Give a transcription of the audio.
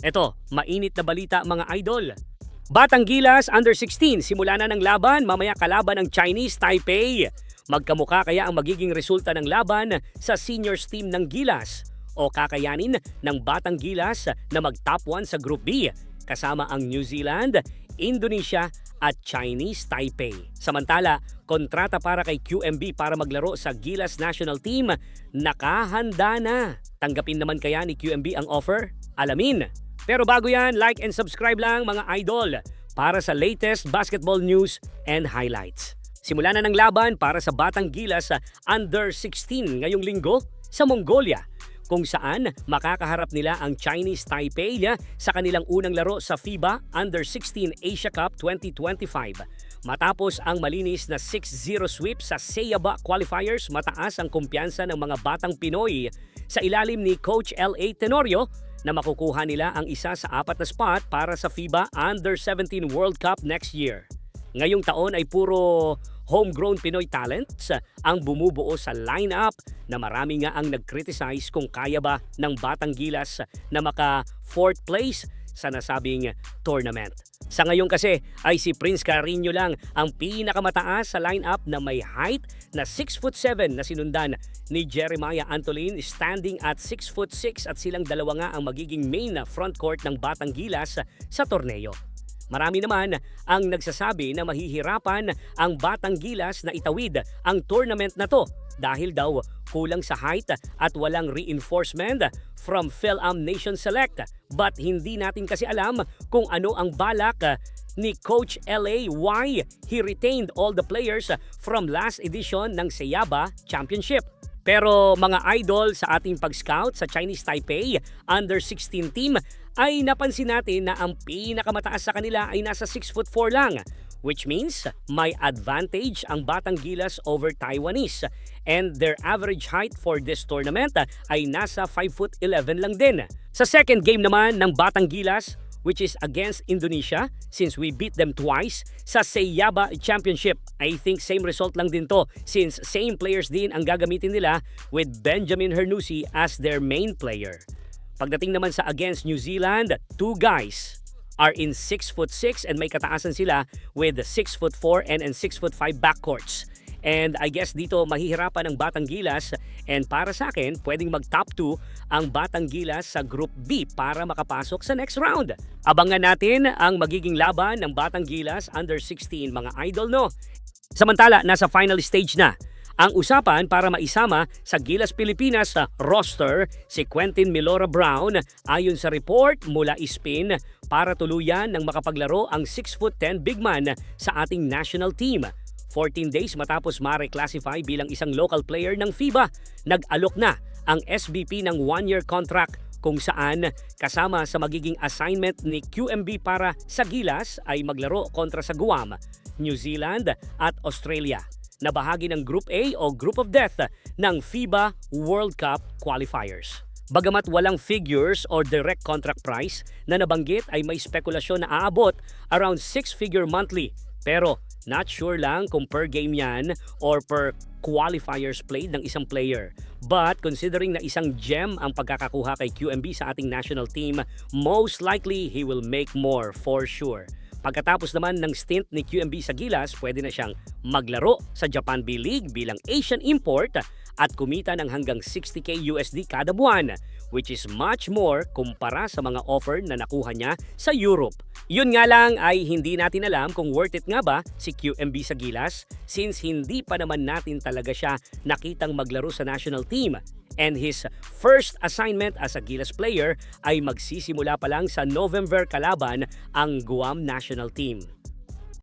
Eto, mainit na balita mga idol. Batang Gilas Under 16, simula na ng laban, mamaya kalaban ng Chinese Taipei. Magkamukha kaya ang magiging resulta ng laban sa seniors team ng Gilas o kakayanin ng Batang Gilas na mag-top 1 sa Group B kasama ang New Zealand, Indonesia at Chinese Taipei. Samantala, kontrata para kay QMB para maglaro sa Gilas National Team, nakahanda na. Tanggapin naman kaya ni QMB ang offer? Alamin. Pero bago yan, like and subscribe lang mga idol para sa latest basketball news and highlights. Simula na ng laban para sa Batang Gilas sa Under 16 ngayong linggo sa Mongolia, kung saan makakaharap nila ang Chinese Taipei sa kanilang unang laro sa FIBA Under 16 Asia Cup 2025. Matapos ang malinis na 6-0 sweep sa Seiaba qualifiers, mataas ang kumpiyansa ng mga batang Pinoy sa ilalim ni Coach L.A. Tenorio na makukuha nila ang isa sa 4 na spot para sa FIBA Under 17 World Cup next year. Ngayong taon ay puro homegrown Pinoy talents ang bumubuo sa lineup na marami nga ang nag-criticize kung kaya ba ng Batang Gilas na maka 4th place sa nasabing tournament. Sa ngayon kasi ay si Prince Carreño lang ang pinakamataas sa lineup na may height na 6'7" na sinundan ni Jeremiah Antolin standing at 6'6" at silang dalawa nga ang magiging main na frontcourt ng Batang Gilas sa torneo. Marami naman ang nagsasabi na mahihirapan ang Batang Gilas na itawid ang tournament na to dahil daw kulang sa height at walang reinforcement from Phil-Am Nation Select. But hindi natin kasi alam kung ano ang balak ni Coach LA, why he retained all the players from last edition ng Seiaba Championship. Pero mga idol, sa ating pag-scout sa Chinese Taipei Under 16 team ay napansin natin na ang pinakamataas sa kanila ay nasa 6'4" lang, which means may advantage ang Batang Gilas over Taiwanese, and their average height for this tournament ay nasa 5'11" lang din. Sa second game naman ng Batang Gilas, which is against Indonesia, since we beat them twice sa Seiaba Championship, I think same result lang din to since same players din ang gagamitin nila with Benjamin Hernusi as their main player. Pagdating naman sa against New Zealand, 2 guys are in 6'6" and may kataasan sila with 6'4" and 6'5" backcourts. And I guess dito mahihirapan ang Batang Gilas, and para sa akin, pwedeng mag-top 2 ang Batang Gilas sa Group B para makapasok sa next round. Abangan natin ang magiging laban ng Batang Gilas Under 16 mga idol, no? Samantala, nasa final stage na ang usapan para maisama sa Gilas Pilipinas sa roster si Quentin Milora Brown ayon sa report mula ISPIN para tuluyan ng makapaglaro ang 6'10" big man sa ating national team. 14 days matapos ma-reclassify bilang isang local player ng FIBA, nag-alok na ang SBP ng 1-year contract kung saan kasama sa magiging assignment ni QMB para sa Gilas ay maglaro kontra sa Guam, New Zealand at Australia na bahagi ng Group A o Group of Death ng FIBA World Cup qualifiers. Bagamat walang figures or direct contract price na nabanggit ay may spekulasyon na aabot around 6-figure monthly, pero not sure lang kung per game yan or per qualifiers played ng isang player. But considering na isang gem ang pagkakakuha kay QMB sa ating national team, most likely he will make more for sure. Pagkatapos naman ng stint ni QMB sa Gilas, pwede na siyang maglaro sa Japan B-League bilang Asian import at kumita ng hanggang 60k USD kada buwan, which is much more kumpara sa mga offer na nakuha niya sa Europe. Yun nga lang ay hindi natin alam kung worth it nga ba si QMB sa Gilas since hindi pa naman natin talaga siya nakitang maglaro sa national team. And his first assignment as a Gilas player ay magsisimula pa lang sa November kalaban ang Guam national team.